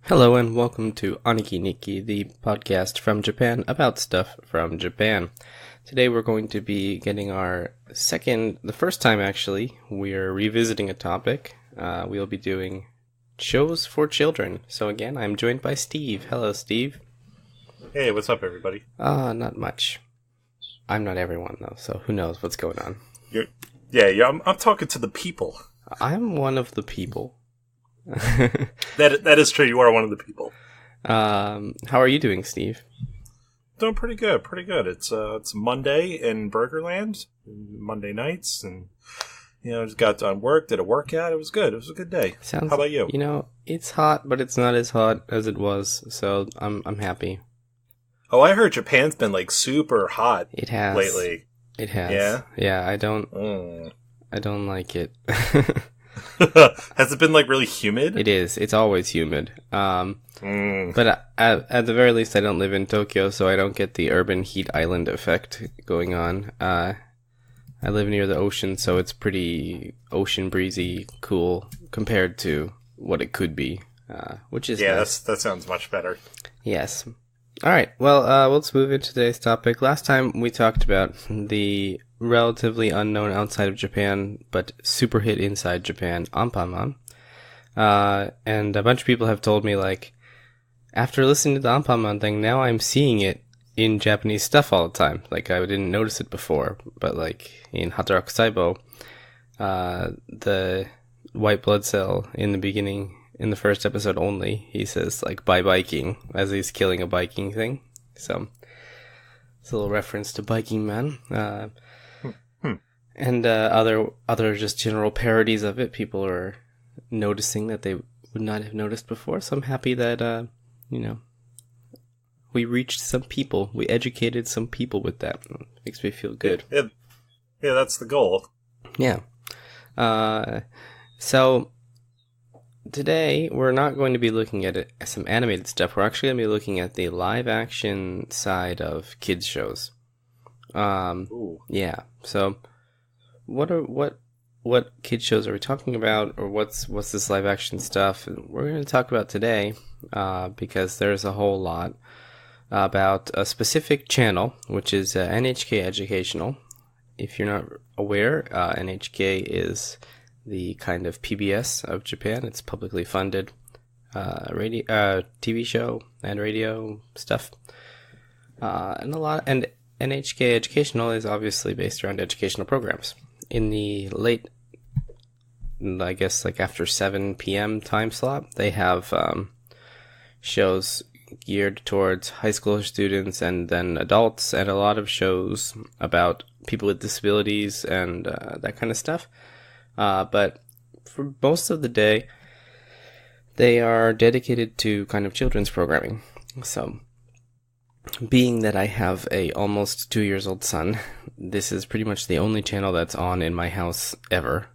Hello and welcome to Aniki Nikki, the podcast from Japan about stuff from Japan. Today we're going to be getting the first time actually, we're revisiting a topic. We'll be doing shows for children. So again, I'm joined by Steve. Hello, Steve. Hey, what's up, everybody? Not much. I'm not everyone though, so who knows what's going on. I'm talking to the people. I'm one of the people. That is true. You are one of the people. How are you doing, Steve? Doing pretty good. It's Monday in Burgerland, Monday nights, and just got done work, did a workout. It was good. It was a good day. How about you? It's hot, but it's not as hot as it was, so I'm happy. Oh, I heard Japan's been like super hot. It has lately. It has. Yeah. I don't like it. Has it been like really humid? It is. It's always humid. But at the very least, I don't live in Tokyo, so I don't get the urban heat island effect going on. I live near the ocean, so it's pretty ocean breezy, cool compared to what it could be, which is nice. That sounds much better. Yes. All right. Well, let's move into today's topic. Last time we talked about the relatively unknown outside of Japan, but super hit inside Japan, Anpanman. And a bunch of people have told me, like, after listening to the Anpanman thing, now I'm seeing it in Japanese stuff all the time. Like, I didn't notice it before, but, like, in Hataraku Saibo, the white blood cell in the beginning, in the first episode only, he says, like, bye biking, as he's killing a biking thing. So, it's a little reference to Biking Man. And other just general parodies of it, people are noticing that they would not have noticed before. So I'm happy that, we reached some people. We educated some people with that. Makes me feel good. Yeah, that's the goal. Yeah. So today we're not going to be looking at some animated stuff. We're actually going to be looking at the live action side of kids shows. Ooh. Yeah. So what kid shows are we talking about, or what's this live action stuff? And we're going to talk about today, because there's a whole lot about a specific channel, which is NHK Educational. If you're not aware, NHK is the kind of PBS of Japan. It's publicly funded TV show and radio stuff, and NHK Educational is obviously based around educational programs. In the late, I guess, like after 7 p.m. time slot, they have shows geared towards high school students and then adults, and a lot of shows about people with disabilities and that kind of stuff. But for most of the day, they are dedicated to kind of children's programming. So, being that I have a almost 2 years old son, this is pretty much the only channel that's on in my house ever.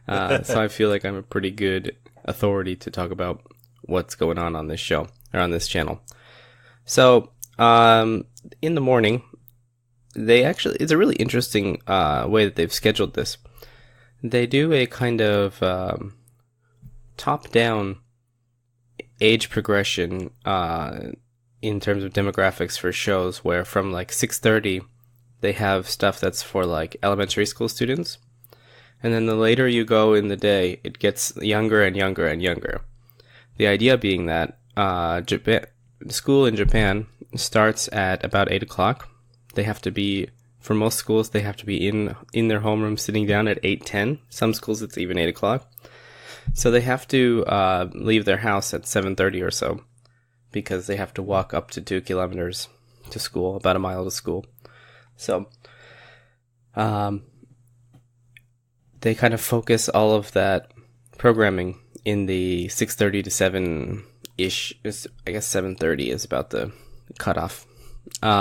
So I feel like I'm a pretty good authority to talk about what's going on this show, or on this channel. So, in the morning, it's a really interesting way that they've scheduled this. They do a kind of top-down age progression in terms of demographics for shows, where from like 6:30 they have stuff that's for like elementary school students, and then the later you go in the day, it gets younger and younger and younger. The idea being that school in Japan starts at about 8 o'clock. They have to be, for most schools, they have to be in their homeroom sitting down at 8:10. Some schools it's even 8 o'clock. So they have to leave their house at 7:30 or so, because they have to walk up to 2 kilometers to school, about a mile to school. So, they kind of focus all of that programming in the 6:30 to 7-ish. I guess 7:30 is about the cutoff.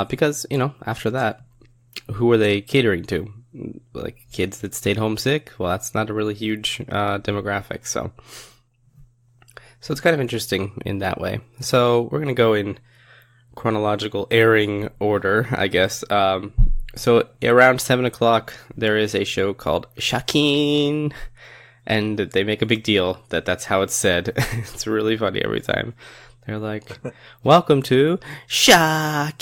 Because, after that, who are they catering to? Like, kids that stayed homesick? Well, that's not a really huge demographic, so it's kind of interesting in that way. So we're going to go in chronological airing order, I guess. So around 7 o'clock, there is a show called Shakin, and they make a big deal that that's how it's said. It's really funny every time. They're like, "Welcome to Shakeen,"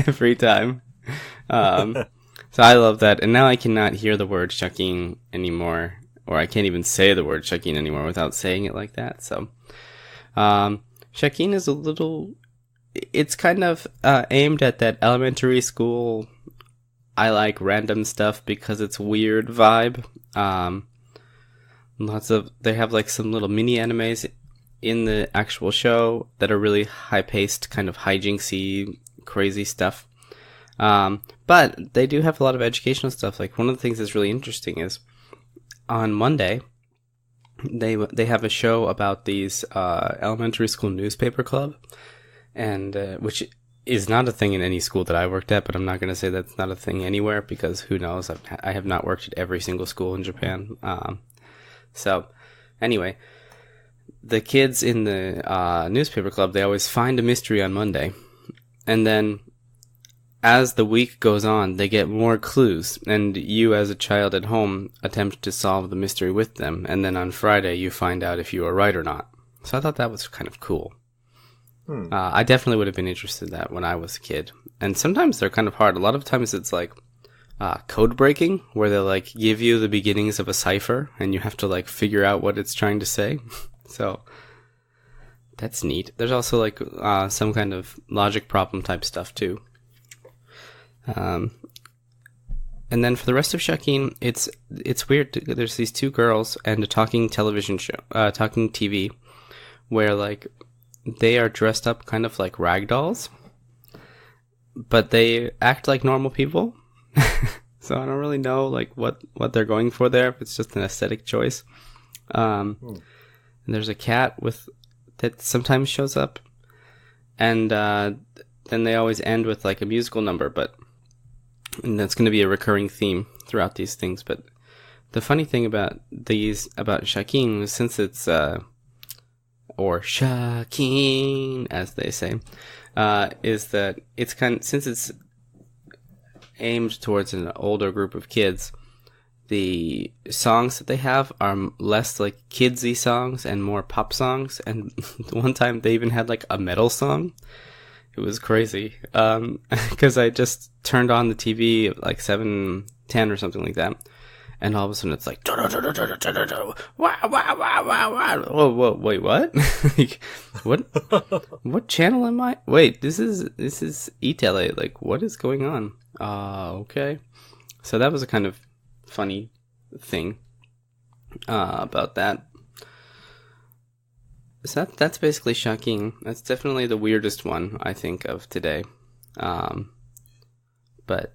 every time. So I love that, and now I cannot hear the word Shakeen anymore, or I can't even say the word Shakeen anymore without saying it like that. So, Shakeen is a little. It's kind of aimed at that elementary school. I like random stuff because it's weird vibe. They have like some little mini animes in the actual show that are really high paced, kind of hijinksy, crazy stuff. But they do have a lot of educational stuff. Like one of the things that's really interesting is on Monday, they have a show about these elementary school newspaper club, and which is not a thing in any school that I worked at. But I'm not going to say that's not a thing anywhere because who knows? I have not worked at every single school in Japan. So anyway, the kids in the newspaper club, they always find a mystery on Monday, and then as the week goes on, they get more clues, and you as a child at home attempt to solve the mystery with them, and then on Friday you find out if you are right or not. So I thought that was kind of cool. I definitely would have been interested in that when I was a kid. And sometimes they're kind of hard. A lot of times it's like code breaking, where they like give you the beginnings of a cipher, and you have to like figure out what it's trying to say. So that's neat. There's also like some kind of logic problem type stuff too. And then for the rest of Shakeen, it's weird. There's these two girls and a talking television show, talking TV, where like they are dressed up kind of like rag dolls, but they act like normal people. So I don't really know like what they're going for there. If it's just an aesthetic choice. And there's a cat that sometimes shows up, and then they always end with like a musical number, and that's going to be a recurring theme throughout these things. But the funny thing about Shakeen is, since it's or Shakeen as they say, is that it's since it's aimed towards an older group of kids, the songs that they have are less like kidsy songs and more pop songs. And one time they even had like a metal song. It was crazy. Because I just turned on the TV at like 7:10 or something like that. And all of a sudden it's like, whoa, wait, what? Like, what channel am I? Wait, this is E TELE. Like, what is going on? Okay. So that was a kind of funny thing about that. So that's basically shocking. That's definitely the weirdest one I think of today. But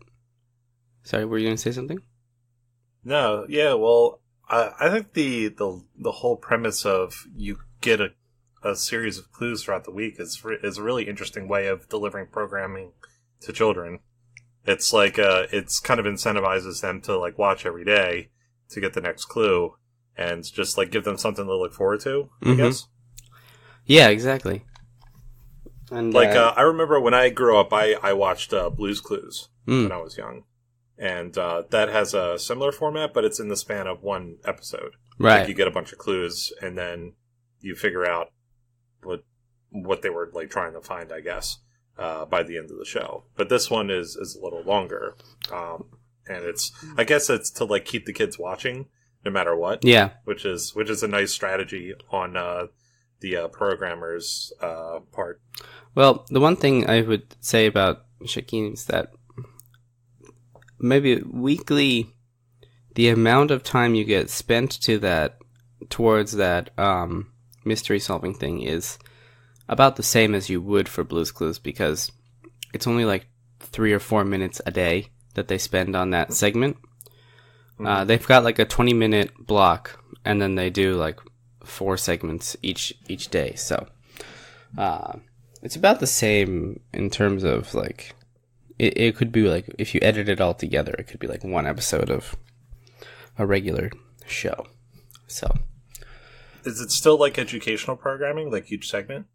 sorry, were you going to say something? No, yeah. Well, I think the whole premise of you get a series of clues throughout the week is a really interesting way of delivering programming to children. It's like it's kind of incentivizes them to like watch every day to get the next clue, and just like give them something to look forward to. I guess. Yeah, exactly. And like I remember when I grew up, I watched Blue's Clues when I was young, and that has a similar format, but it's in the span of one episode. Right. Like you get a bunch of clues, and then you figure out what they were like trying to find, I guess. By the end of the show, but this one is a little longer, and I guess it's to like keep the kids watching no matter what. Yeah, which is a nice strategy on the programmer's part. Well, the one thing I would say about Shakeen is that maybe weekly, the amount of time you get spent towards that mystery solving thing is about the same as you would for Blue's Clues, because it's only like 3 or 4 minutes a day that they spend on that segment. They've got like a 20-minute block, and then they do like 4 segments each day. So it's about the same in terms of like it could be like, if you edit it all together, it could be like one episode of a regular show. So is it still like educational programming, like each segment?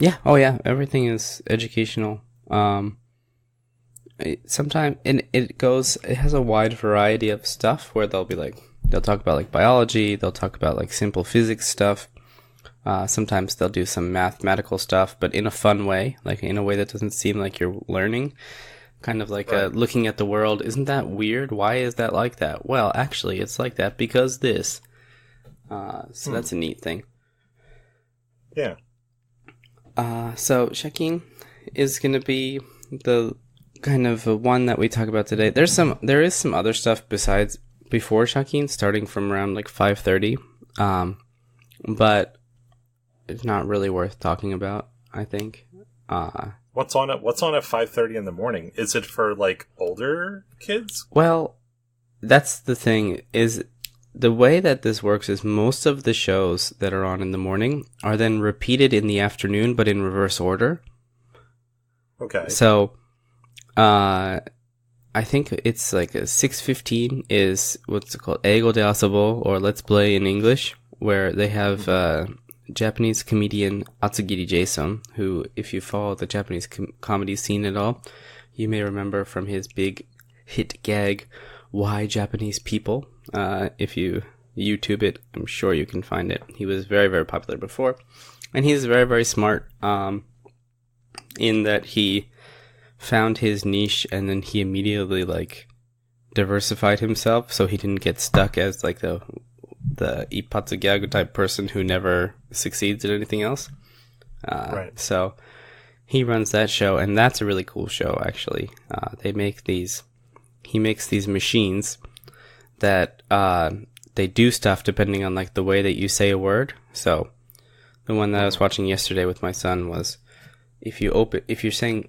Yeah. Oh, yeah. Everything is educational. Sometimes, and it has a wide variety of stuff where they'll be like, They'll talk about like biology. They'll talk about like simple physics stuff. Sometimes they'll do some mathematical stuff, but in a fun way, like in a way that doesn't seem like you're learning. Kind of like looking at the world. Isn't that weird? Why is that like that? Well, actually, it's like that because this. So that's a neat thing. Yeah. So Shakin is going to be the kind of one that we talk about today. There is some other stuff besides before Shakin, starting from around like 5:30. But it's not really worth talking about, I think. What's on at 5:30 in the morning? Is it for like older kids? Well, that's the thing, is the way that this works is most of the shows that are on in the morning are then repeated in the afternoon, but in reverse order. Okay. So, I think it's like a 6:15 is what's it called, Eigo de Asobo, or Let's Play in English, where they have Japanese comedian Atsugiri Jason, who, if you follow the Japanese comedy scene at all, you may remember from his big hit gag, Why Japanese People? If you YouTube it, I'm sure you can find it. He was very, very popular before. And he's very, very smart in that he found his niche and then he immediately like diversified himself so he didn't get stuck as like the ippatsu gyagu type person who never succeeds at anything else. Right. So he runs that show, and that's a really cool show, actually. He makes these machines that they do stuff depending on like the way that you say a word. So the one that I was watching yesterday with my son was if you're saying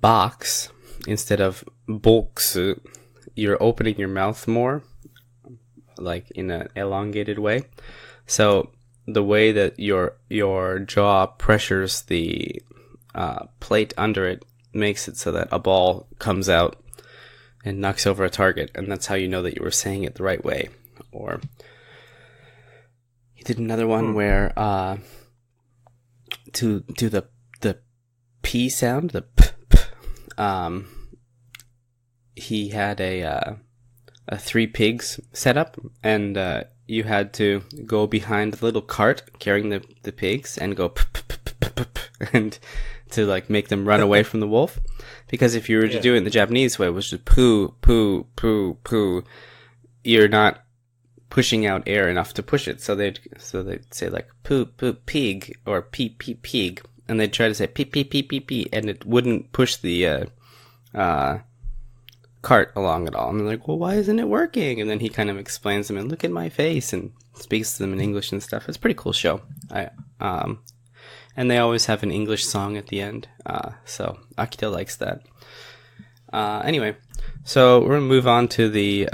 box instead of box, you're opening your mouth more, like in an elongated way. So the way that your jaw pressures the plate under it makes it so that a ball comes out and knocks over a target, and that's how you know that you were saying it the right way. Or he did another one where to do the P sound, the p, he had a 3 pigs setup, and you had to go behind the little cart carrying the pigs and go and to like make them run away from the wolf. Because if you were to do it in the Japanese way, which is poo, poo, poo, poo, you're not pushing out air enough to push it. So they'd say like poo, poo, pig, or pee, pee, pig, and they'd try to say pee, pee, pee, pee, pee, and it wouldn't push the cart along at all. And they're like, well, why isn't it working? And then he kind of explains them and look at my face and speaks to them in English and stuff. It's a pretty cool show. And they always have an English song at the end. So Akita likes that. Anyway, so we're going to move on to the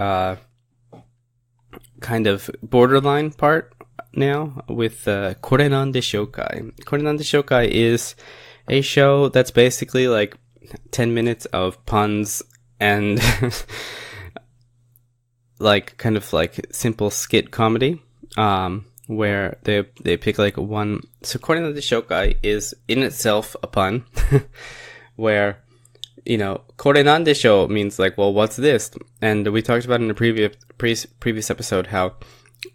kind of borderline part now with Kore Nan de Shoukai. Kore Nan de Shoukai is a show that's basically like 10 minutes of puns and like kind of like simple skit comedy, where they pick like one. So Kore Nan de Shoukai is in itself a pun, where, you know, Kore Nan de Shou means like, well, what's this? And we talked about in a previous episode how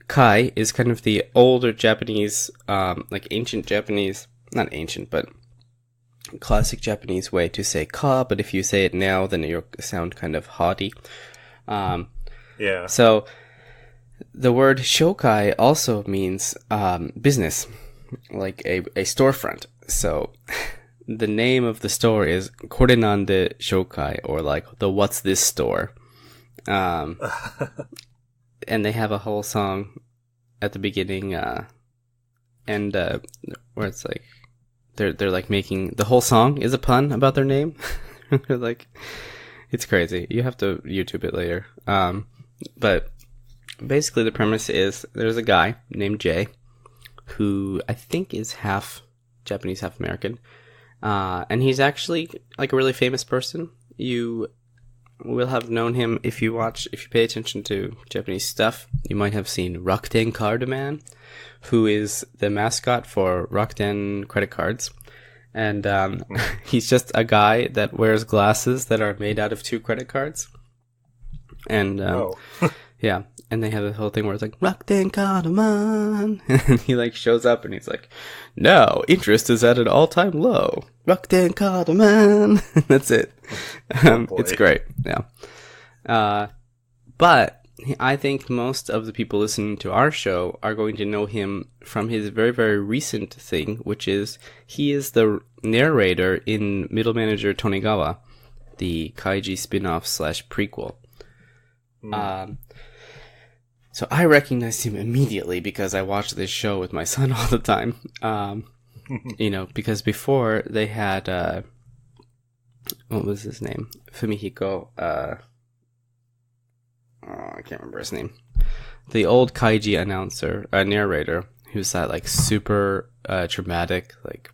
kai is kind of the older Japanese, like ancient Japanese, not ancient, but classic Japanese way to say ka, but if you say it now, then you'll sound kind of haughty. Yeah. So the word shokai also means business, like a storefront. So the name of the store is Kore Nan de Shoukai, or like the What's This store. And they have a whole song at the beginning, and where it's like they're like making the whole song is a pun about their name. They're like, it's crazy. You have to YouTube it later. But basically the premise is there's a guy named Jay who I think is half Japanese, half American. And he's actually like a really famous person. You will have known him if you pay attention to Japanese stuff. You might have seen Rakuten Cardman, who is the mascot for Rakuten credit cards. And he's just a guy that wears glasses that are made out of 2 credit cards. And Yeah, and they have this whole thing where it's like, Rakuten Karaman! And he, like, shows up and he's like, now, interest is at an all-time low. Rakuten Karaman! That's it. It's great, yeah. But I think most of the people listening to our show are going to know him from his very, very recent thing, which is he is the narrator in Middle Manager Tonegawa, the Kaiji spin-off / prequel. So I recognized him immediately because I watched this show with my son all the time. Because before they had, what was his name? Fumihiko, I can't remember his name. The old Kaiji narrator, who's that, like, super dramatic, like,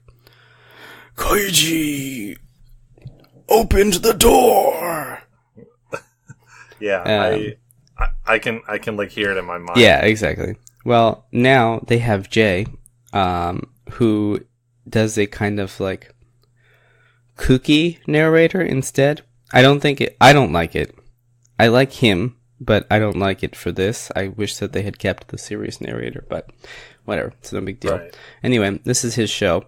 Kaiji opened the door! Yeah, I can like hear it in my mind. Yeah, exactly. Well, now they have Jay, who does a kind of like kooky narrator instead. I don't like it. I like him, but I don't like it for this. I wish that they had kept the serious narrator, but whatever. It's no big deal. Right. Anyway, this is his show.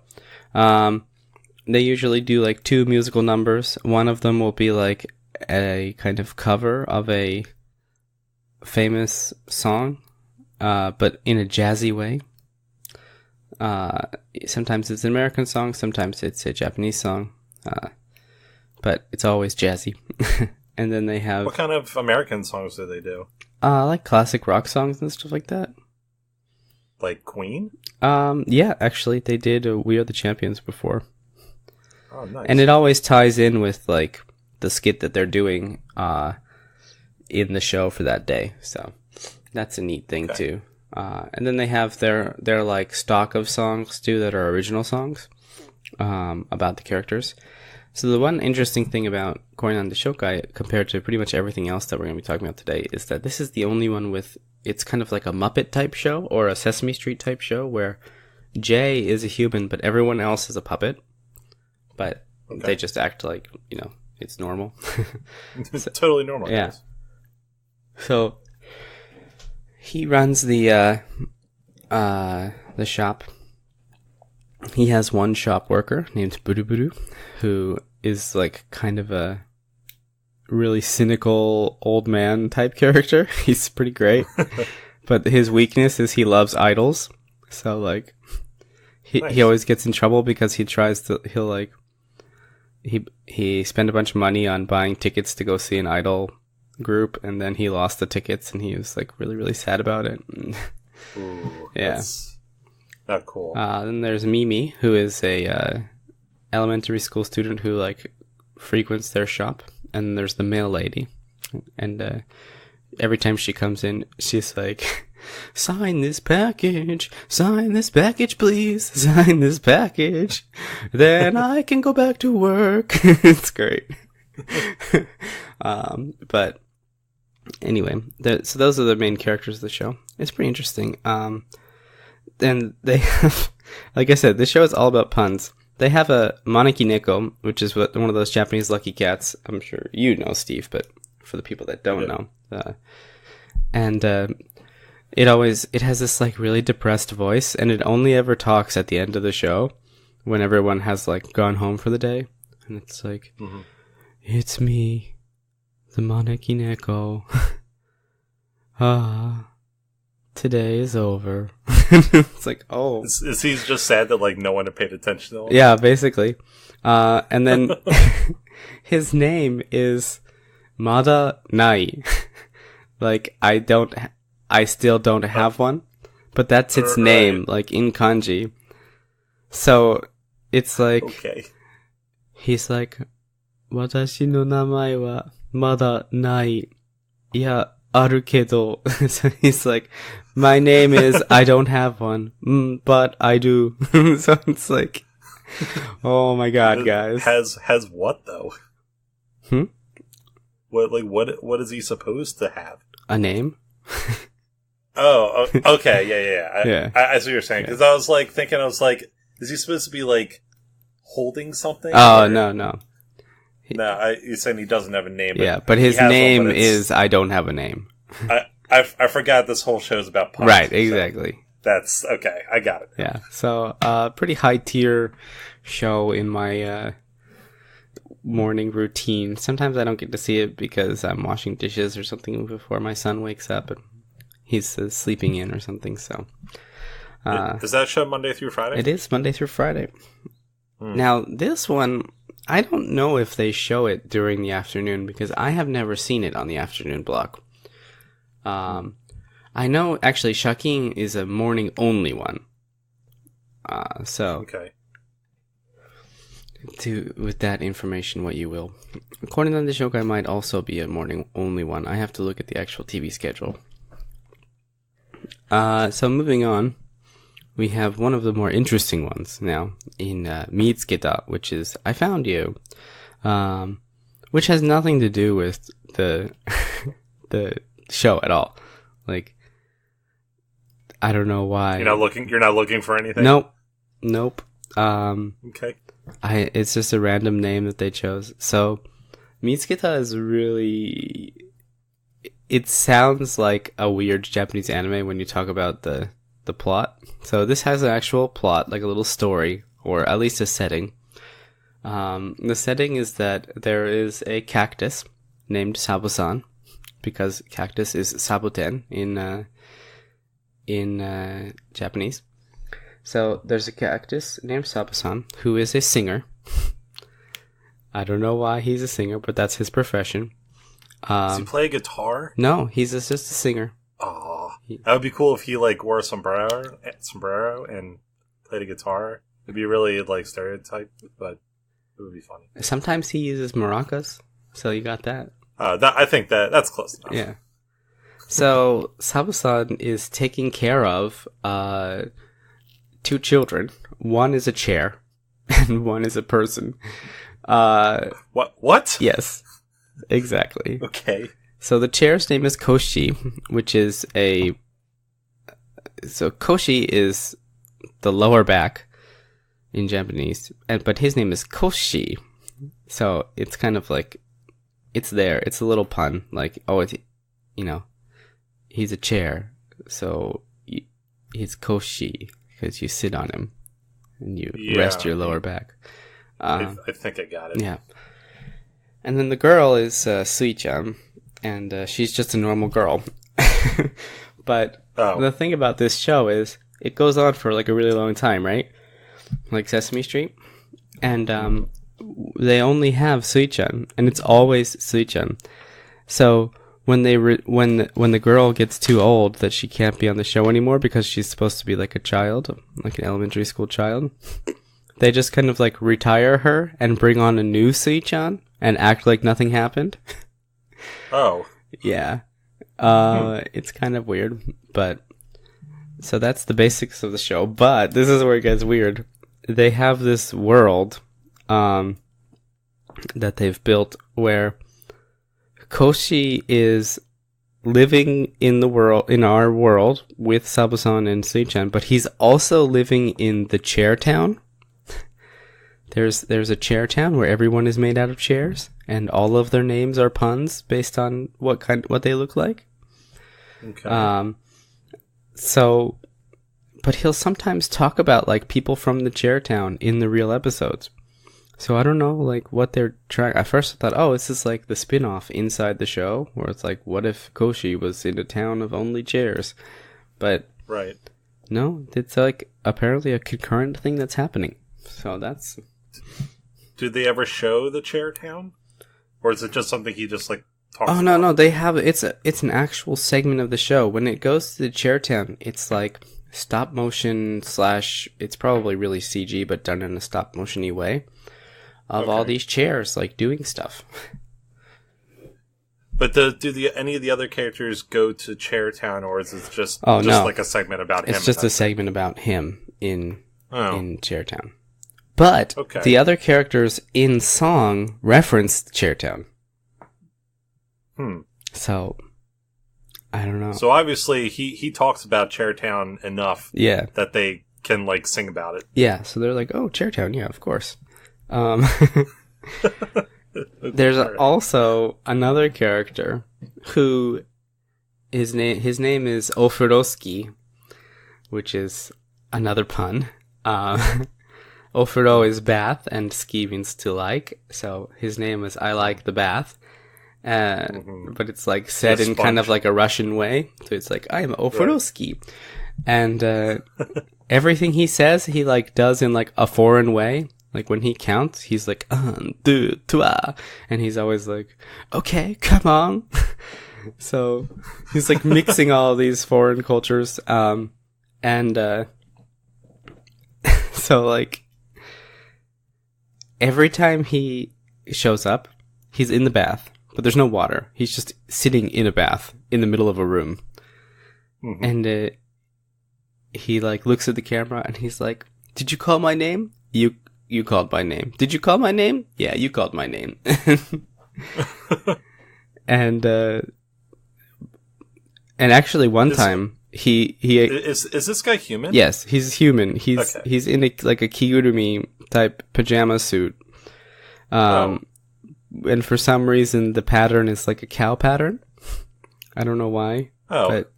They usually do like 2 musical numbers. One of them will be like a kind of cover of a famous song, but in a jazzy way. Sometimes it's an American song, sometimes it's a Japanese song, but it's always jazzy. And then they have... What kind of American songs do they do? Like classic rock songs and stuff like that. Like Queen? Yeah, actually, they did We Are the Champions before. Oh, nice. And it always ties in with, like, the skit that they're doing in the show for that day. So that's a neat thing, too. And then they have their like, stock of songs, too, that are original songs about the characters. So the one interesting thing about Korean the Shokai, compared to pretty much everything else that we're going to be talking about today, is that this is the only one with... It's kind of like a Muppet-type show, or a Sesame Street-type show, where Jay is a human, but everyone else is a puppet. But they just act like, it's normal. It's totally normal. Yeah. Guys. So he runs the shop. He has one shop worker named Buruburu, who is like kind of a really cynical old man type character. He's pretty great. But his weakness is he loves idols. So like he always gets in trouble because he spent a bunch of money on buying tickets to go see an idol group, and then he lost the tickets, and he was like really, really sad about it. Ooh, yeah, that's not cool. Then there's Mimi, who is a elementary school student who like frequents their shop, and there's the mail lady, and every time she comes in, she's like, sign this package, please, sign this package, then I can go back to work. It's great. But anyway, so those are the main characters of the show. It's pretty interesting. Then they have, like I said, this show is all about puns. They have a Maneki Neko, which is one of those Japanese lucky cats. I'm sure you know, Steve, but for the people that don't know, and it has this like really depressed voice, and it only ever talks at the end of the show when everyone has like gone home for the day, and it's like, it's me, the Maneki Neko. Today is over. It's like, oh. Is he just sad that like no one had paid attention to him? Yeah, basically. And then his name is Mada Nai. Like, I still don't have one, but that's its name, like in kanji. So it's like, he's like, Watashi no namae wa mada nai. Ya, aru kedo. So he's like, my name is, I don't have one, but I do. So it's like, oh my god, guys. Has what though? What is he supposed to have? A name? Oh, okay, yeah. I see what you're saying, because I was like thinking, is he supposed to be like holding something? Oh, no. No, you're saying he doesn't have a name. But his name is I don't have a name. I forgot this whole show's about puns. Right, exactly. So that's okay. I got it. Yeah, so pretty high tier show in my morning routine. Sometimes I don't get to see it because I'm washing dishes or something before my son wakes up and he's sleeping in or something. So Is that show Monday through Friday? it is Monday through Friday. Now this one, I don't know if they show it during the afternoon because I have never seen it on the afternoon block. I know actually Shakin is a morning only one. So Okay. Do with that information what you will. According to the Shokai might also be a morning only one. I have to look at the actual TV schedule. So moving on, we have one of the more interesting ones now in Mitsuketa, which is I Found You, which has nothing to do with the the show at all. Like, I don't know why. You're not looking for anything? Nope. Okay. It's just a random name that they chose. So, Mitsuketa is really... It sounds like a weird Japanese anime when you talk about the plot. So this has an actual plot, like a little story, or at least a setting. The setting is that there is a cactus named Sabusan, because cactus is sabuten in Japanese. So there's a cactus named Sabusan who is a singer. I don't know why he's a singer, but that's his profession. Does he play guitar? No, he's just a singer. Oh, that would be cool if he wore a sombrero and played a guitar. It'd be really stereotype, but it would be funny. Sometimes he uses maracas, so you got that. I think that's close enough. Yeah. So Sabusan is taking care of two children. One is a chair, and one is a person. What? Yes, exactly. Okay. So the chair's name is Koshi, which is So Koshi is the lower back in Japanese, but his name is Koshi. So it's kind of like, it's there. It's a little pun. Like, he's a chair. So he's Koshi because you sit on him and you rest your lower back. I think I got it. Yeah. And then the girl is Sui-chan, and she's just a normal girl. But the thing about this show is it goes on for a really long time, right? Like Sesame Street. And they only have Sui-chan, and it's always Sui-chan. So when when the girl gets too old that she can't be on the show anymore because she's supposed to be like a child, like an elementary school child, they just kind of retire her and bring on a new Sui-chan and act like nothing happened. Oh. Yeah. It's kind of weird, but so that's the basics of the show. But this is where it gets weird. They have this world that they've built where Koshi is living in our world with Sabusan and Sui-chan, but he's also living in the chair town. There's a chair town where everyone is made out of chairs, and all of their names are puns based on what they look like. Okay. But he'll sometimes talk about people from the chair town in the real episodes. So I don't know what they're trying. At first I thought, oh, this is the spin-off inside the show, where it's what if Koshi was in a town of only chairs? But right. No, it's apparently a concurrent thing that's happening. So that's. Did they ever show the chair town, or is it just something he just talks? Oh no, they have it's an actual segment of the show. When it goes to the chair town, it's stop motion / it's probably really CG, but done in a stop motion-y way of all these chairs doing stuff. But do any of the other characters go to Chair Town, or is it just no. a segment about him? It's just a segment about him in Chair Town. But the other characters in song reference Chair Town. So I don't know. So obviously he talks about Chair Town enough that they can sing about it. Yeah, so they're oh, Chair Town, yeah, of course. There's also another character who His name is Ofuroski, which is another pun. Ofuro is bath, and ski means to like. So his name is I like the bath. But it's like said in kind of like a Russian way. So it's like, I am Ofuroski. And everything he says, he like does in like a foreign way. Like when he counts, he's like, 1, 2, 3. And he's always like, okay, come on. So he's like mixing all these foreign cultures. So like every time he shows up, he's in the bath, but there's no water. He's just sitting in a bath in the middle of a room. Mm-hmm. And he like looks at the camera and he's like, did you call my name? You called my name. Did you call my name? Yeah, you called my name. And actually one time he is this guy human? Yes, he's human. He's in a kigurumi type pajama suit. And for some reason the pattern is like a cow pattern. I don't know why. But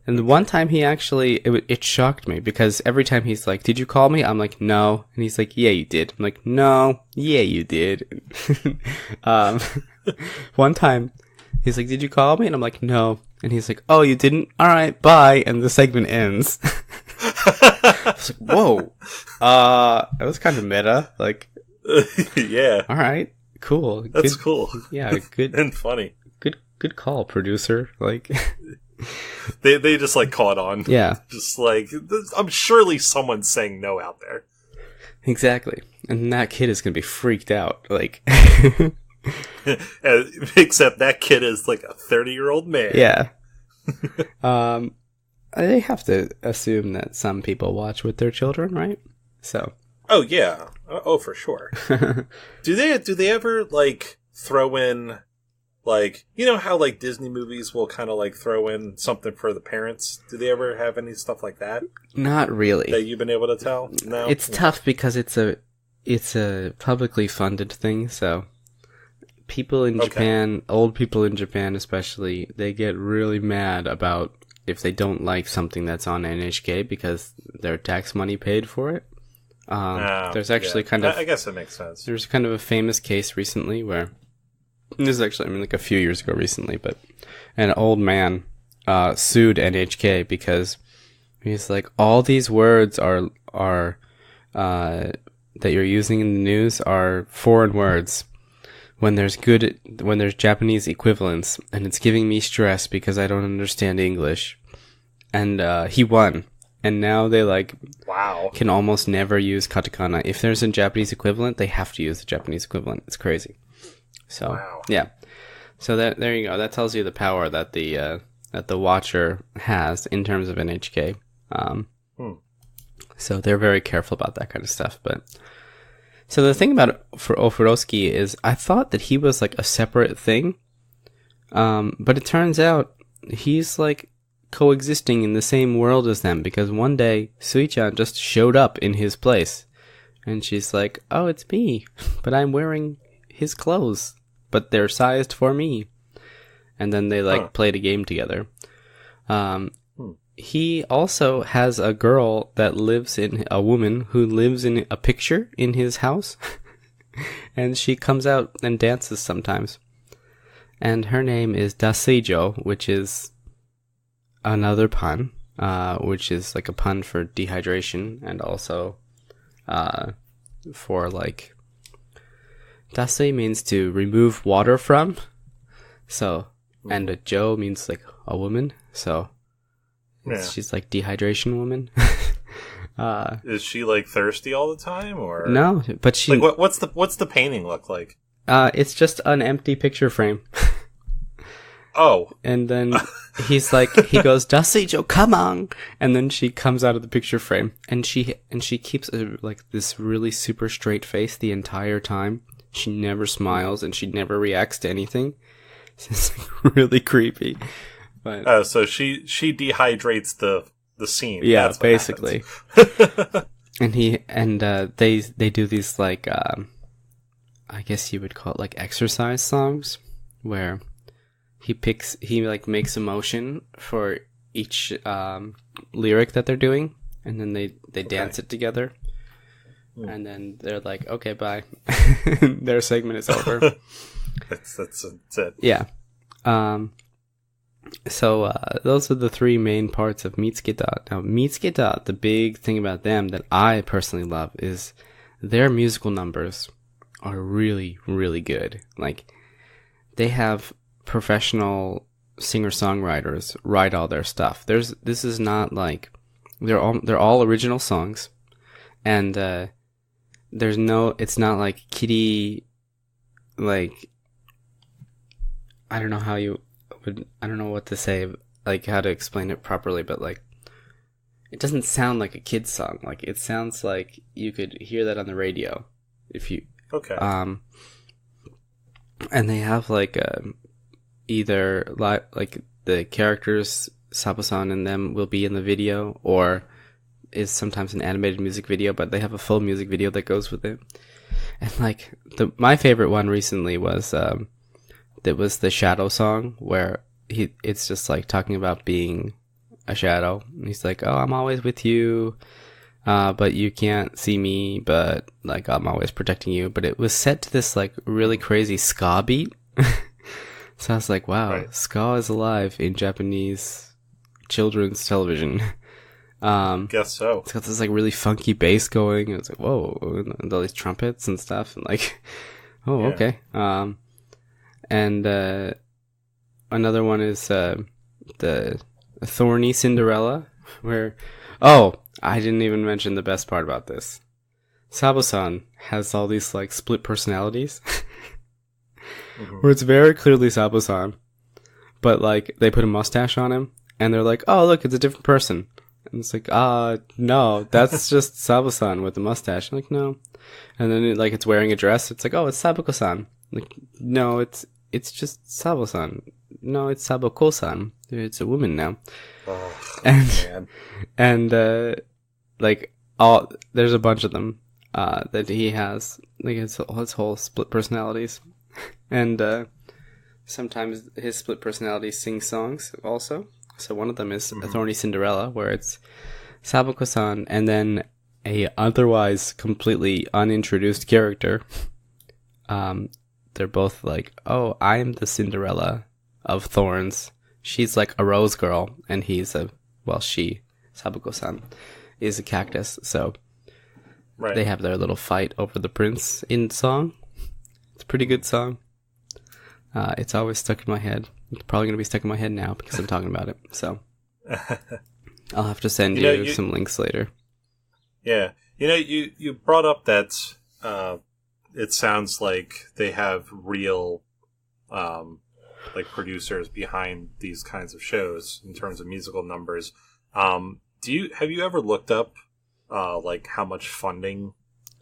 and the one time he actually it shocked me because every time he's like, "Did you call me?" I'm like, "No," and he's like, "Yeah, you did." I'm like, "No, yeah, you did." One time he's like, "Did you call me?" And I'm like, "No." And he's like, "Oh, you didn't? All right, bye." And the segment ends. I was like, "Whoa." It was kind of meta. Like, yeah. All right, cool. That's cool. Yeah, good and funny. Good call, producer. Like, they just like caught on. Yeah. Just like, I'm surely someone's saying no out there. Exactly. And that kid is gonna be freaked out. Like. Except that kid is like a 30-year-old man. Yeah. They have to assume that some people watch with their children, right? So. Oh yeah. Oh, for sure. Do they ever like throw in like, you know how like Disney movies will kind of like throw in something for the parents? Do they ever have any stuff like that? Not really. That you've been able to tell? No. It's tough because it's a publicly funded thing, so people in Japan, old people in Japan especially, they get really mad about if they don't like something that's on NHK because their tax money paid for it. There's actually kind of... I guess that makes sense. There's kind of a famous case recently where... This is actually, like a few years ago recently, but an old man sued NHK because he's like, all these words are that you're using in the news are foreign words when there's Japanese equivalents, and it's giving me stress because I don't understand English. And he won. And now they can almost never use katakana. If there's a Japanese equivalent, they have to use the Japanese equivalent. It's crazy. So yeah, so there you go. That tells you the power that the watcher has in terms of NHK. So they're very careful about that kind of stuff. But so the thing about for Ofuroski is, I thought that he was like a separate thing, but it turns out he's like coexisting in the same world as them, because one day Sui-chan just showed up in his place, and she's like, "Oh, it's me, but I'm wearing his clothes, but they're sized for me." And then they played a game together. He also has a girl that a woman who lives in a picture in his house. And she comes out and dances sometimes. And her name is Daseijo, which is another pun, which is like a pun for dehydration, and also for like... Dasei means to remove water from, so, and a jo means like a woman, so she's like dehydration woman. Is she like thirsty all the time, or no? But she like what's the painting look like? It's just an empty picture frame. Oh, and then he's like, he goes, "Daseijo, come on!" And then she comes out of the picture frame, and she keeps like this really super straight face the entire time. She never smiles, and she never reacts to anything. It's like really creepy. But so she dehydrates the scene. Yeah, that's basically. And they do these like I guess you would call it like exercise songs, where he like makes a motion for each lyric that they're doing, and then they dance it together, and then they're like, okay, bye. Their segment is over. That's it. Yeah. So those are the three main parts of Mitsukitta. Now, Mitsukitta, the big thing about them that I personally love is their musical numbers are really, really good. Like, they have professional singer-songwriters write all their stuff. This is not like they're all original songs, and it's not like kiddie, like, I don't know what to say, like how to explain it properly, but like it doesn't sound like a kid's song. Like, it sounds like you could hear that on the radio if you and they have like either like the characters Sabo-san and them will be in the video, or is sometimes an animated music video, but they have a full music video that goes with it. And like my favorite one recently was that was the Shadow song, where it's just like talking about being a shadow. And he's like, oh, I'm always with you, but you can't see me, but like I'm always protecting you. But it was set to this like really crazy ska beat. So I was like, wow, ska is alive in Japanese children's television. Guess so. It's got this like really funky bass going, and it's like, whoa, and all these trumpets and stuff, and like, oh, okay. And another one is the Thorny Cinderella, where, I didn't even mention the best part about this. Sabo-san has all these like split personalities, where it's very clearly Sabo-san, but like they put a mustache on him, and they're like, oh, look, it's a different person. And it's like, no, that's just Sabo-san with the mustache. I'm like, no. And then it's wearing a dress. It's like, oh, it's Sabako-san. Like, no, it's just Sabo-san. No, it's Sabako-san. It's a woman now. Oh, and there's a bunch of them that he has. Like, his whole split personalities. And sometimes his split personalities sing songs also. So one of them is A Thorny Cinderella, where it's Sabako-san and then a otherwise completely unintroduced character. They're both like, oh, I'm the Cinderella of Thorns. She's like a rose girl, and Sabako-san, is a cactus. So they have their little fight over the prince in song. It's a pretty good song. It's always stuck in my head. It's probably going to be stuck in my head now because I'm talking about it. So I'll have to send you some links later. Yeah. You brought up that it sounds like they have real like producers behind these kinds of shows in terms of musical numbers. Have you ever looked up like how much funding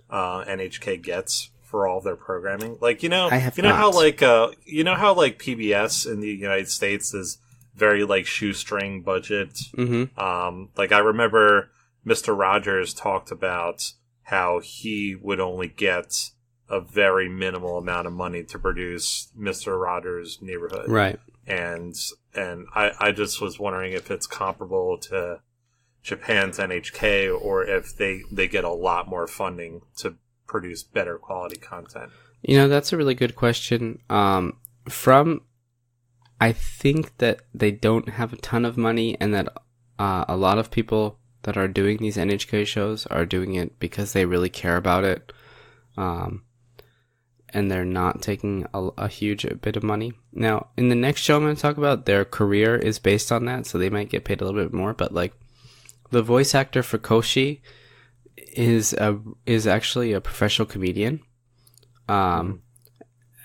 NHK gets for all of their programming? Like, how PBS in the United States is very like shoestring budget. Mm-hmm. Like, I remember Mr. Rogers talked about how he would only get a very minimal amount of money to produce Mr. Rogers' Neighborhood. Right. And I just was wondering if it's comparable to Japan's NHK, or if they get a lot more funding to produce better quality content. That's a really good question. I think that they don't have a ton of money, and that a lot of people that are doing these NHK shows are doing it because they really care about it. And they're not taking a huge bit of money. Now, in the next show I'm going to talk about, their career is based on that, so they might get paid a little bit more, but like the voice actor for Koshi is actually a professional comedian. And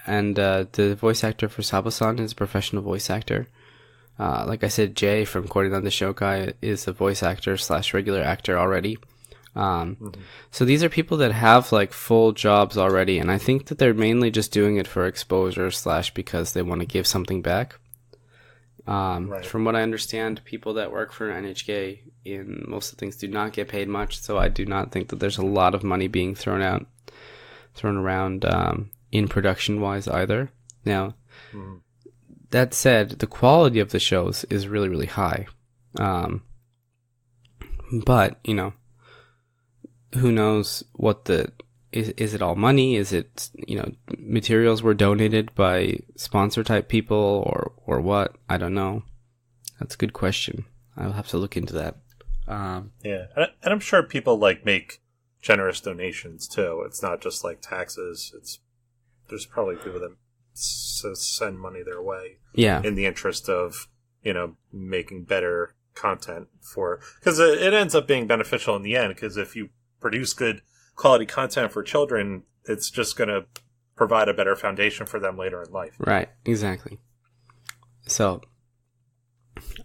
the voice actor for Sabo-san is a professional voice actor. Like I said, Jay from Korean the Shokai is a voice actor / regular actor already. So these are people that have like full jobs already, and I think that they're mainly just doing it for exposure / because they want to give something back. From what I understand, people that work for NHK in most of the things do not get paid much, so I do not think that there's a lot of money being thrown around in production wise either. Now, that said, the quality of the shows is really, really high. But, you know, who knows what is it all money? Is it, you know, materials were donated by sponsor type people or what? I don't know. That's a good question. I'll have to look into that. Yeah. And I'm sure people like make generous donations too. It's not just like taxes. There's probably people that send money their way. Yeah. In the interest of, you know, making better content because it ends up being beneficial in the end, because if you produce good quality content for children, it's just going to provide a better foundation for them later in life. Right, exactly. So,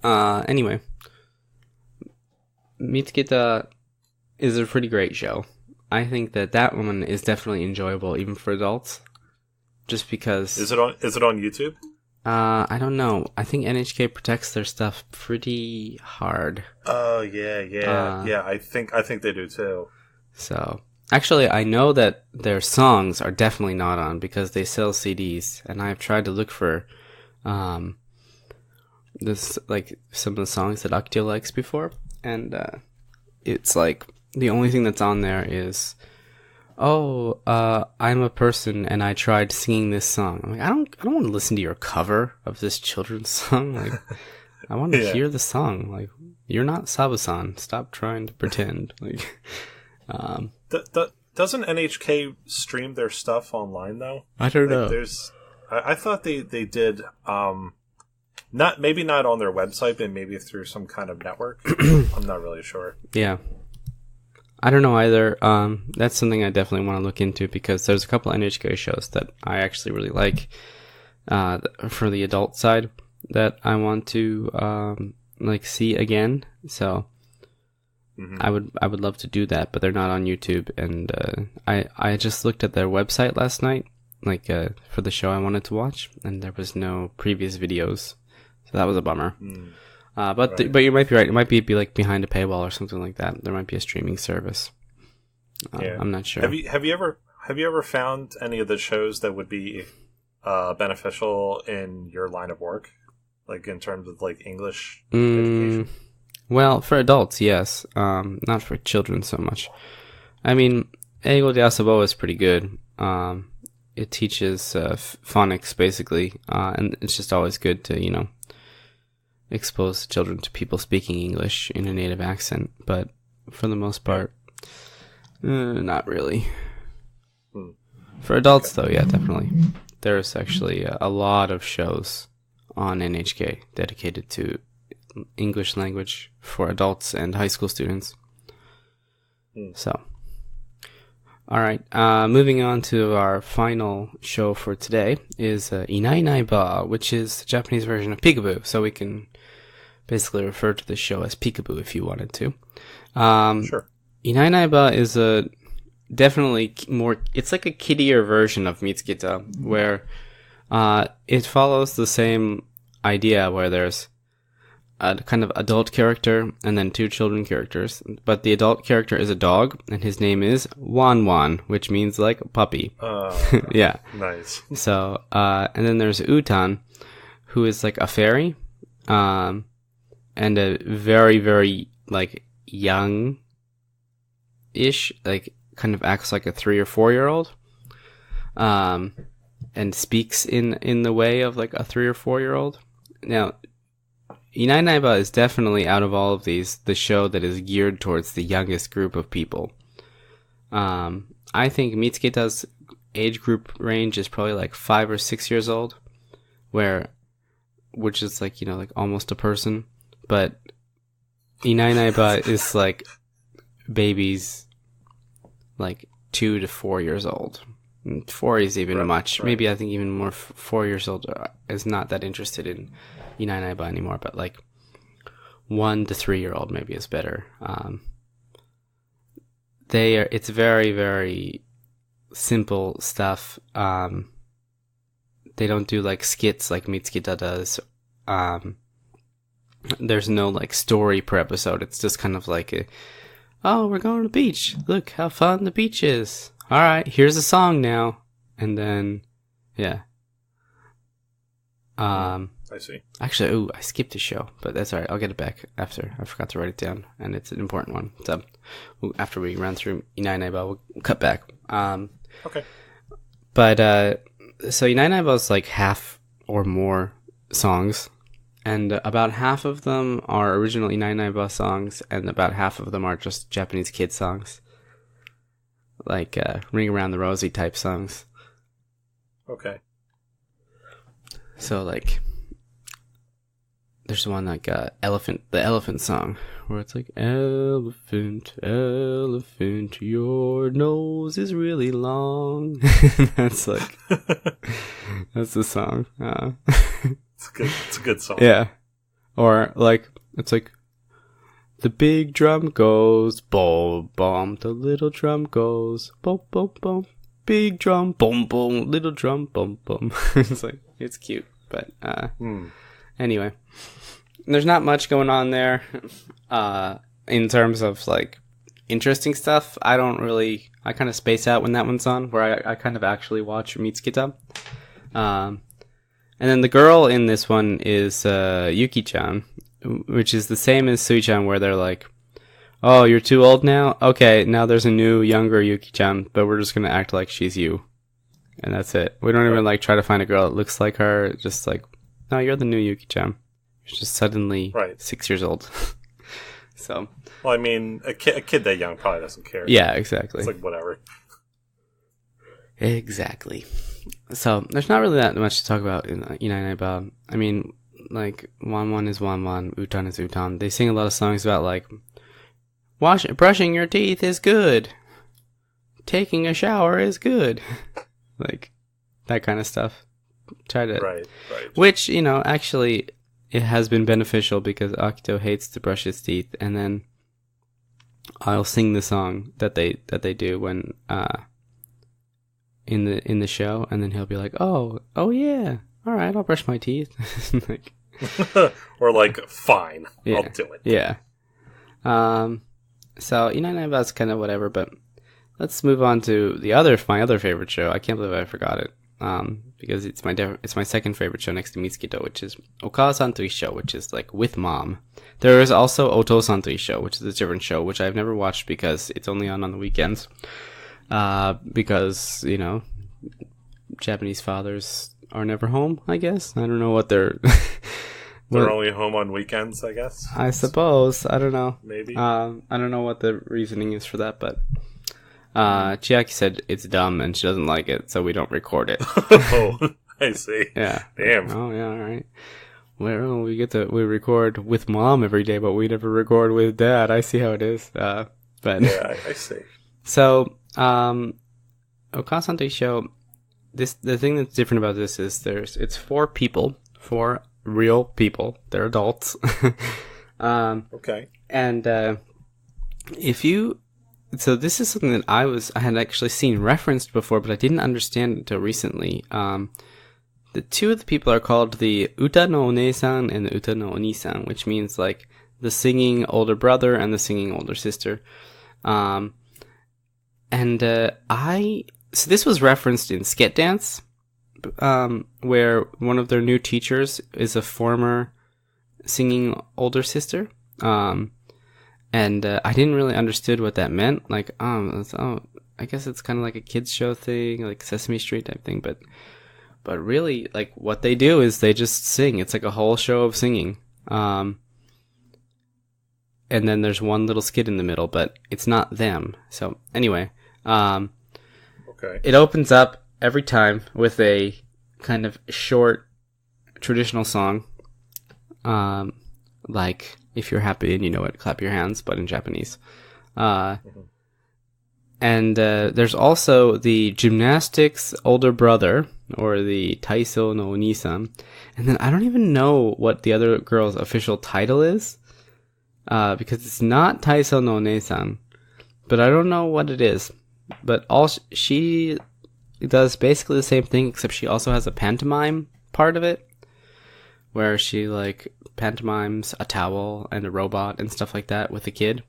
anyway, Mitsuki is a pretty great show. I think that one is definitely enjoyable even for adults, just because... Is it on YouTube? I don't know. I think NHK protects their stuff pretty hard. Oh, yeah. Yeah, I think they do too. So, actually, I know that their songs are definitely not on because they sell CDs, and I've tried to look for this, like, some of the songs that Aktio likes before, and it's like the only thing that's on there is, I'm a person and I tried singing this song. I'm like, I don't want to listen to your cover of this children's song. Like, I want to hear the song. Like, you're not Sabu-san. Stop trying to pretend. Like, doesn't NHK stream their stuff online though? I don't know. I thought they did. Maybe not on their website, but maybe through some kind of network. I'm not really sure. Yeah. I don't know either. That's something I definitely want to look into because there's a couple NHK shows that I actually really like for the adult side that I want to see again. So I would love to do that, but they're not on YouTube. And I just looked at their website last night, for the show I wanted to watch, and there was no previous videos, so that was a bummer. But you might be right. It might be like behind a paywall or something like that. There might be a streaming service. I'm not sure. Have you ever found any of the shows that would be beneficial in your line of work, like in terms of like English education? Well, for adults, yes. Not for children so much. I mean, Eigo de Asabo is pretty good. It teaches phonics basically, and it's just always good to expose children to people speaking English in a native accent, but for the most part, not really. For adults, though, yeah, definitely. There's actually a lot of shows on NHK dedicated to English language for adults and high school students. So, all right, moving on to our final show for today is Inai Nai Ba, which is the Japanese version of Peekaboo, so we can basically refer to the show as Peekaboo if you wanted to. Sure. Inai Nai Ba is definitely more, it's like a kiddier version of Mitsukita, where it follows the same idea where there's a kind of adult character and then two children characters, but the adult character is a dog and his name is Wan Wan, which means like puppy. Yeah. Nice. So, and then there's Utan, who is like a fairy, and a very, very like young-ish, like kind of acts like a 3 or 4-year-old, and speaks in the way of like a 3 or 4-year-old. Now, Inai Naiba is definitely, out of all of these, the show that is geared towards the youngest group of people. I think Mitsukita's age group range is probably like 5 or 6 years old, which is like, like almost a person. But Inai Naiba is like babies like 2 to 4 years old. 4 is even much. Right. Maybe I think even more 4 years old is not that interested in Inai Naiba anymore, but like 1 to 3-year-old maybe is better. It's very, very simple stuff. They don't do like skits like Mitsukita does. There's no like story per episode. It's just kind of like we're going to the beach. Look how fun the beach is. All right, here's a song now. And then, yeah. I see. Actually, I skipped a show, but that's all right. I'll get it back after. I forgot to write it down, and it's an important one. So after we run through Inai Naiba, we'll cut back. Okay. But so Inai Naiba is like half or more songs, and about half of them are original Inai Naiba songs, and about half of them are just Japanese kid songs, like Ring Around the Rosie type songs. Okay. So like, there's one like the elephant song, where it's like, elephant, elephant, your nose is really long. That's like, that's the song. It's a good song. Yeah. Or like, it's like, the big drum goes, boom, boom, the little drum goes, boom, boom, boom, big drum, boom, boom, little drum, boom, boom. It's like, it's cute, but, anyway. There's not much going on there, in terms of, like, interesting stuff. I kind of space out when that one's on, where I kind of actually watch Mitsuki. And then the girl in this one is, Yuki-chan, which is the same as Sui-chan, where they're like, oh, you're too old now? Okay, now there's a new, younger Yuki-chan, but we're just gonna act like she's you. And that's it. We don't even, like, try to find a girl that looks like her. Just like, no, you're the new Yuki-chan. You're just suddenly 6 years old. So. Well, I mean, a kid that young probably doesn't care. Yeah, exactly. It's like, whatever. Exactly. So, there's not really that much to talk about in Inai Naiba. I mean, like, Wan is Wan, Utan is Utan. They sing a lot of songs about, like, brushing your teeth is good. Taking a shower is good. Like, that kind of stuff. Try to... Right. Which, actually, it has been beneficial because Akito hates to brush his teeth, and then I'll sing the song that they do when, in the show, and then he'll be like, oh yeah, alright, I'll brush my teeth. Like... Or like, fine, yeah, I'll do it. Yeah. So, Inai Naiba is kind of whatever, but let's move on to my other favorite show. I can't believe I forgot it. Because it's my second favorite show next to Mitsuki, which is Okawa-san to Issho, which is like with mom. There is also Oto-san to Issho, which is a different show, which I've never watched because it's only on the weekends. Because, Japanese fathers are never home, I guess. I don't know what they're... They're only home on weekends, I guess. I suppose. I don't know. Maybe. I don't know what the reasoning is for that, but Chiaki said it's dumb and she doesn't like it, so we don't record it. Oh, I see. Yeah. Damn. Oh, yeah, all right. Well, we record with mom every day, but we never record with dad. I see how it is. But yeah, I see. So, Okasan to Issho, the thing that's different about this is it's four real people. They're adults. Okay. And so this is something that I had actually seen referenced before, but I didn't understand until recently. The two of the people are called the Uta no One-san and the Uta no Oni-san, which means like the singing older brother and the singing older sister. So this was referenced in Sket Dance, where one of their new teachers is a former singing older sister. And I didn't really understood what that meant. Like, I guess it's kind of like a kids show thing, like Sesame Street type thing. But really, like, what they do is they just sing. It's like a whole show of singing. And then there's one little skit in the middle, but it's not them. So anyway, okay. It opens up every time with a kind of short traditional song, like if you're happy and you know it, clap your hands, but in Japanese. And there's also the gymnastics older brother, or the Taiso no Oni-san. And then I don't even know what the other girl's official title is, because it's not Taiso no One-san, but I don't know what it is. But she does basically the same thing, except she also has a pantomime part of it, where she like pantomimes a towel and a robot and stuff like that with a kid.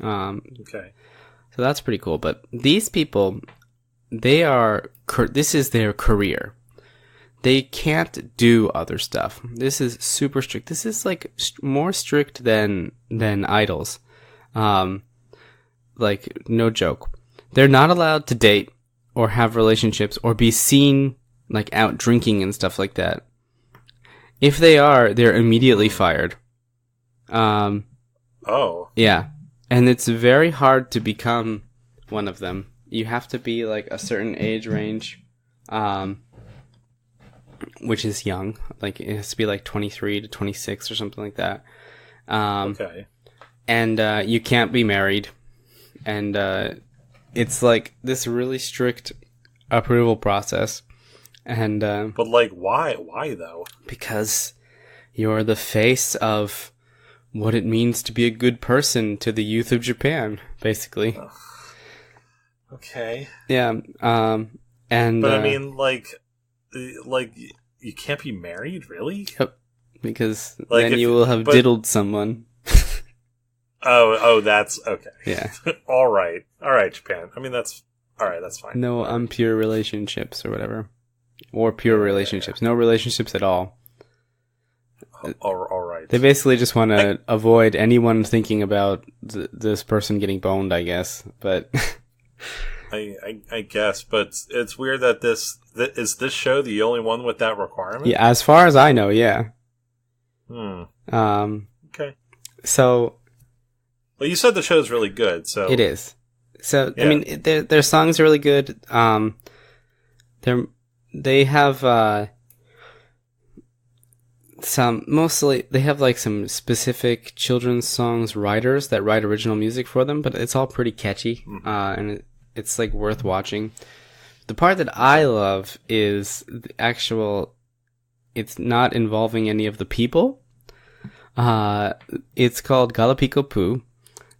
Okay. So that's pretty cool. But these people, this is their career. they can't do other stuff. This is super strict. This is like more strict than idols. Like, no joke. They're not allowed to date or have relationships or be seen like out drinking and stuff like that. If they are, they're immediately fired. Oh. Yeah. And it's very hard to become one of them. You have to be like a certain age range, which is young. Like, it has to be like 23 to 26 or something like that. Okay. And you can't be married. And it's like this really strict approval process. And but like, why though? Because you're the face of what it means to be a good person to the youth of Japan, basically. Okay. Yeah. And but I mean, like you can't be married, really? Yep. Because like then you will have diddled someone. Oh, that's okay. Yeah. All right, Japan. I mean, that's all right. That's fine. No impure relationships or whatever, or pure relationships. No relationships at all. All right. They basically just want to avoid anyone thinking about this person getting boned, I guess. But I guess, but it's weird that is this show the only one with that requirement? Yeah, as far as I know, yeah. Okay. So. Well, you said the show's really good, so it is. So yeah. I mean, their songs are really good. They have they have like some specific children's songs writers that write original music for them, but it's all pretty catchy, and it's like worth watching. The part that I love is the actual. It's not involving any of the people. It's called Galapiko Poo.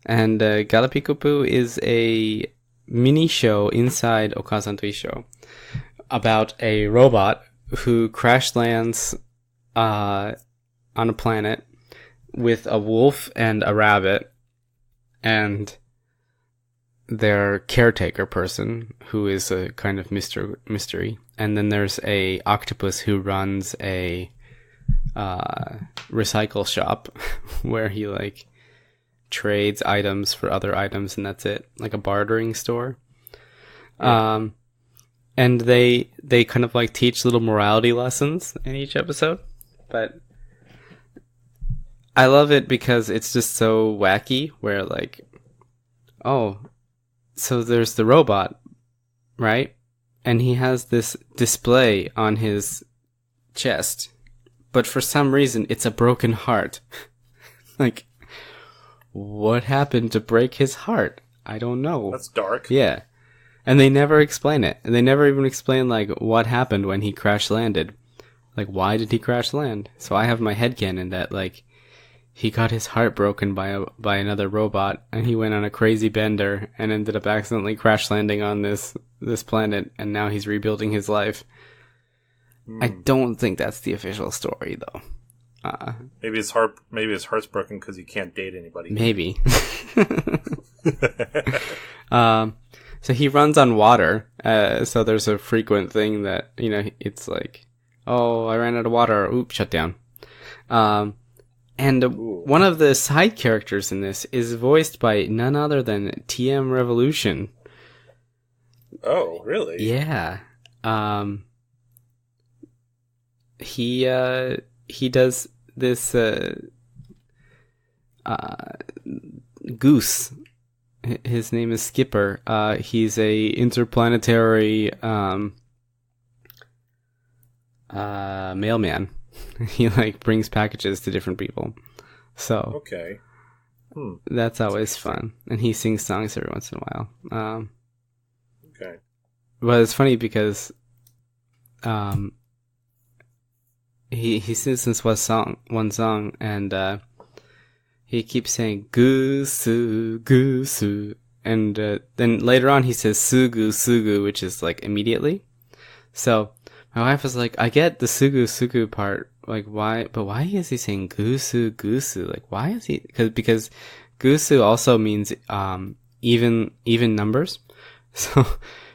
And Galapiko Poo is a mini show inside Okasan to Isho about a robot who crash lands on a planet with a wolf and a rabbit and their caretaker person, who is a kind of mystery. And then there's a octopus who runs a recycle shop where he like trades items for other items, and that's it, like a bartering store. Yeah. And they kind of like teach little morality lessons in each episode, but I love it because it's just so wacky, where like, oh, so there's the robot, right? And he has this display on his chest, but for some reason it's a broken heart. Like, what happened to break his heart? I don't know. That's dark. Yeah. And they never explain it. And they never even explain, like, what happened when he crash landed. Like, why did he crash land? So I have my headcanon that, like, he got his heart broken by another robot, and he went on a crazy bender and ended up accidentally crash landing on this planet, and now he's rebuilding his life. I don't think that's the official story, though. Maybe his heart's broken because he can't date anybody. Maybe. So he runs on water. So there's a frequent thing that, you know, it's like, oh, I ran out of water. Oops, shut down. And one of the side characters in this is voiced by none other than TM Revolution. Oh, really? Yeah. He does this goose. His name is Skipper. He's a interplanetary mailman. He like brings packages to different people. So okay, that's always fun. And he sings songs every once in a while. Okay, but it's funny because he sings this one song, and he keeps saying "Gusu, gusu," and then later on he says "sugu, sugu," which is like immediately. So my wife was like, "I get the sugu, sugu part, like why? But why is he saying gusu, gusu? Like why is he? Because gusu also means even numbers. So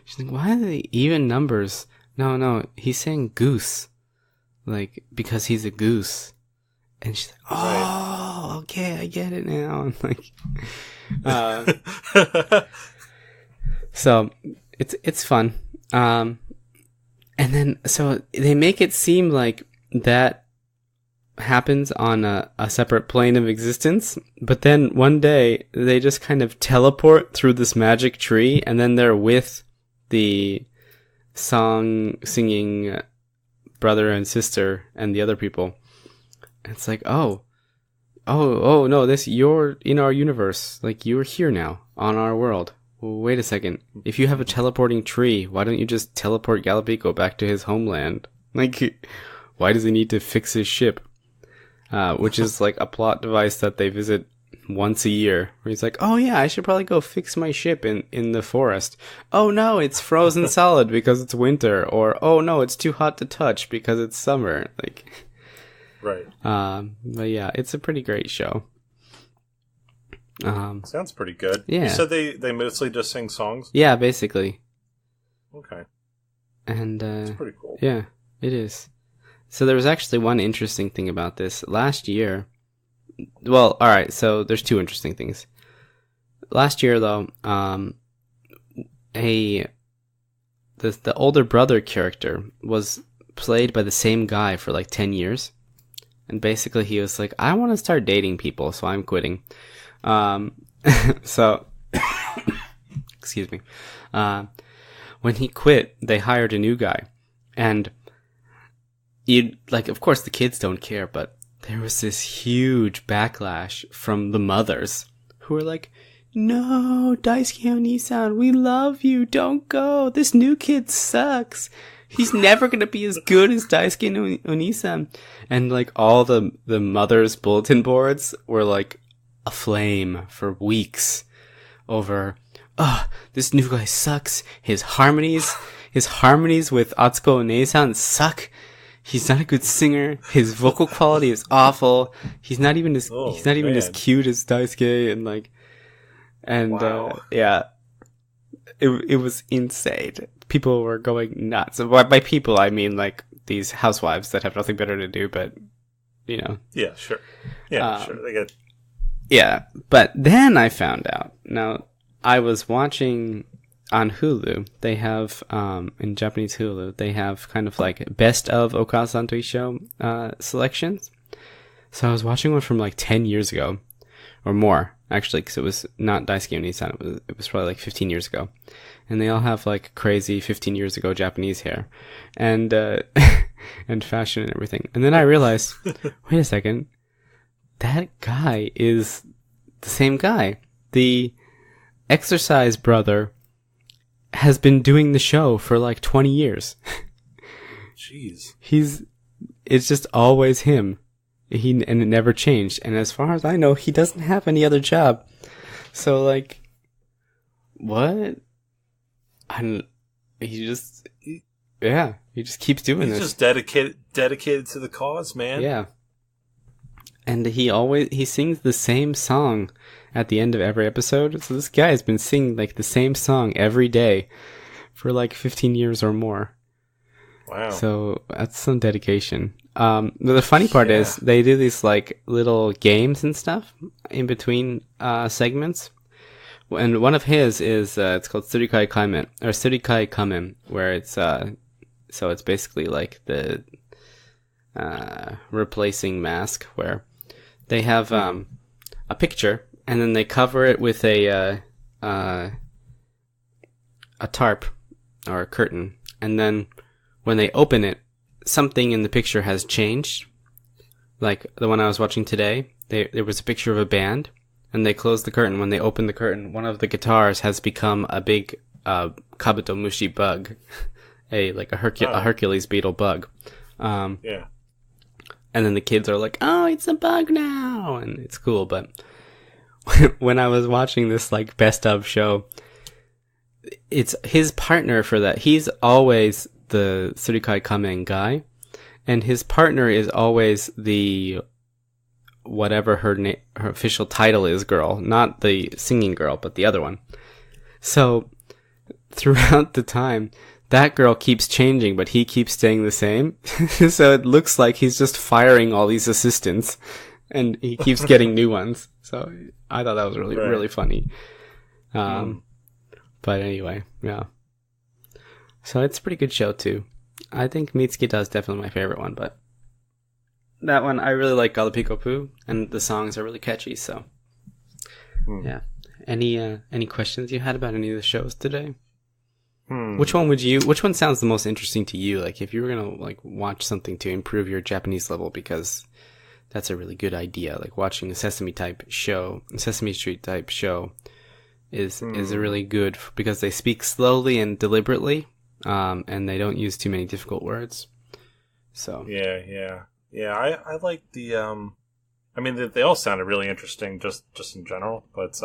she's like, why are they even numbers? No, he's saying goose. like, because he's a goose. And she's like, oh, okay, I get it now. And like, so it's fun. And then, so they make it seem like that happens on a separate plane of existence, but then one day they just kind of teleport through this magic tree, and then they're with the song singing brother and sister and the other people. And it's like, oh no, you're in our universe, like you're here now on our world. Well, wait a second, if you have a teleporting tree, why don't you just teleport Galapico back to his homeland? Like, why does he need to fix his ship? Which is like a plot device that they visit once a year, where he's like, oh yeah, I should probably go fix my ship in the forest. Oh no, it's frozen solid because it's winter. Or, oh no, it's too hot to touch because it's summer. Like, right. But yeah, it's a pretty great show. Sounds pretty good. Yeah. You said they mostly just sing songs? Yeah, basically. Okay. And, that's pretty cool. Yeah, it is. So there was actually one interesting thing about this. Last year, well, alright, so there's two interesting things. Last year, though, the older brother character was played by the same guy for like 10 years. And basically he was like, I want to start dating people, so I'm quitting. So, excuse me. When he quit, they hired a new guy. And of course the kids don't care, but there was this huge backlash from the mothers who were like, no, Daisuke Onisan, we love you, don't go, this new kid sucks, he's never gonna be as good as Daisuke Onisan. And like all the mothers' bulletin boards were like aflame for weeks over, this new guy sucks, his harmonies with Atsuko Oneisan suck. He's not a good singer. His vocal quality is awful. He's not even as cute as Daisuke, wow. Yeah, it was insane. People were going nuts. By people, I mean like these housewives that have nothing better to do, but you know. Yeah, sure. Yeah, sure. They get. Yeah, but then I found out. Now I was watching. On Hulu, they have, in Japanese Hulu, they have kind of like best of Okasan to Show selections. So I was watching one from like 10 years ago, or more, actually, because it was not Daisuke Onisan, it was probably like 15 years ago. And they all have like crazy 15 years ago Japanese hair, and, and fashion and everything. And then I realized, wait a second, that guy is the same guy. The exercise brother has been doing the show for like 20 years. Jeez. It's just always him. And it never changed. And as far as I know, he doesn't have any other job. So like, what? He just keeps doing this. He's just dedicated to the cause, man. Yeah. And he sings the same song at the end of every episode. So this guy has been singing like the same song every day for like 15 years or more. Wow. So that's some dedication. The funny part is they do these like little games and stuff in between segments. And one of his is it's called Surikai Kamen, or Surikai Kamen, where it's so it's basically like the replacing mask, where they have a picture and then they cover it with a tarp or a curtain, and then when they open it, something in the picture has changed. Like the one I was watching today, there was a picture of a band, and they closed the curtain. When they opened the curtain, one of the guitars has become a big kabutomushi bug, a Hercules beetle bug. Yeah. And then the kids are like, "Oh, it's a bug now," and it's cool. But when I was watching this like best of show, it's his partner for that. He's always the Surikai Kamen guy, and his partner is always the whatever her official title is girl, not the singing girl, but the other one. So throughout the time, that girl keeps changing, but he keeps staying the same. So it looks like he's just firing all these assistants, and he keeps getting new ones. So I thought that was really, really funny. But anyway, yeah. So it's a pretty good show, too. I think Mitsuki is definitely my favorite one, but that one, I really like Galapiko Poo, and the songs are really catchy, so yeah. Any questions you had about any of the shows today? Which one sounds the most interesting to you? Like, if you were gonna, like, watch something to improve your Japanese level, because that's a really good idea. Like, watching a Sesame Street type show is a really good, because they speak slowly and deliberately, and they don't use too many difficult words. So yeah. I like the I mean, they all sounded really interesting just in general, but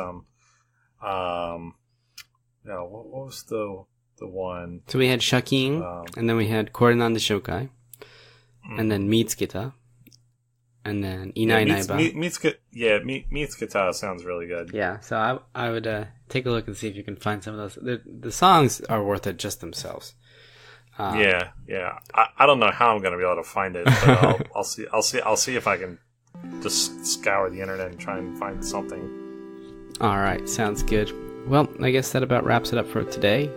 no, what was the one? So we had Shakin, and then we had Korenan de Shokai, and then Mitsukita, and then Inai Naiba. Mitsukita sounds really good. Yeah, so I would take a look and see if you can find some of those. The songs are worth it just themselves. Yeah. I don't know how I'm going to be able to find it, but I'll see if I can just scour the internet and try and find something. All right, sounds good. Well, I guess that about wraps it up for today.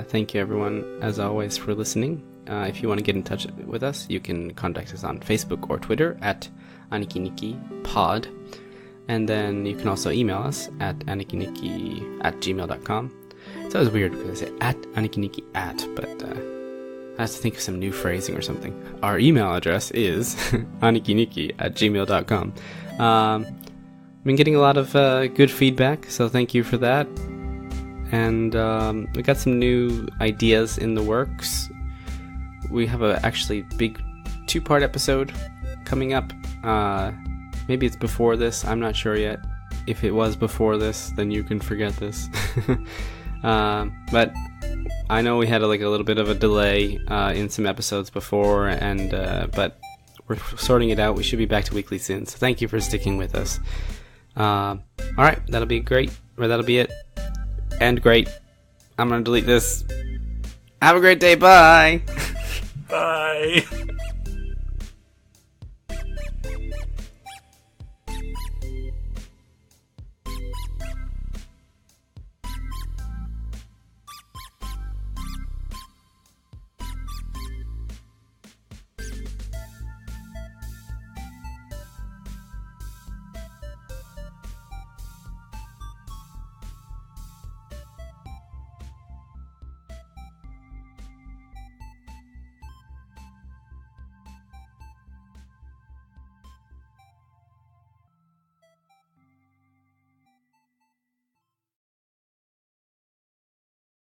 Thank you, everyone, as always, for listening. If you want to get in touch with us, you can contact us on Facebook or Twitter at Aniki Nikki Pod. And then you can also email us at anikiniki@gmail.com. It's always weird because I say at anikiniki but I have to think of some new phrasing or something. Our email address is anikiniki@gmail.com. I've been getting a lot of good feedback, so thank you for that. And we got some new ideas in the works. We have a actually big 2-part episode coming up. Maybe it's before this, I'm not sure yet. If it was before this, then you can forget this. But I know we had a little bit of a delay in some episodes before, and but we're sorting it out. We should be back to weekly soon, so thank you for sticking with us. Alright, that'll be great, or that'll be it. And great. I'm gonna delete this. Have a great day, bye! Bye!